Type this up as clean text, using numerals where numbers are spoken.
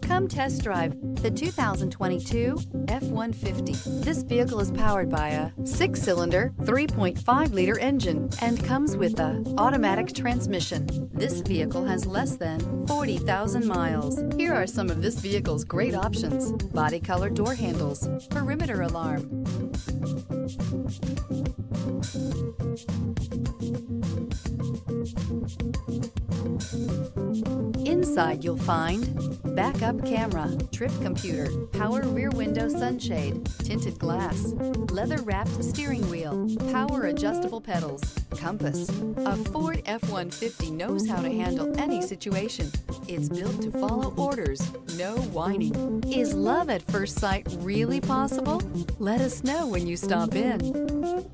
Come test drive the 2022 F-150. This vehicle is powered by a 6-cylinder, 3.5-liter engine and comes with a automatic transmission. This vehicle has less than 40,000 miles. Here are some of this vehicle's great options: body color door handles, perimeter alarm, inside you'll find backup camera, trip computer, power rear window sunshade, tinted glass, leather-wrapped steering wheel, power adjustable pedals, compass. A Ford F-150 knows how to handle any situation. It's built to follow orders, no whining. Is love at first sight really possible? Let us know when you stop in.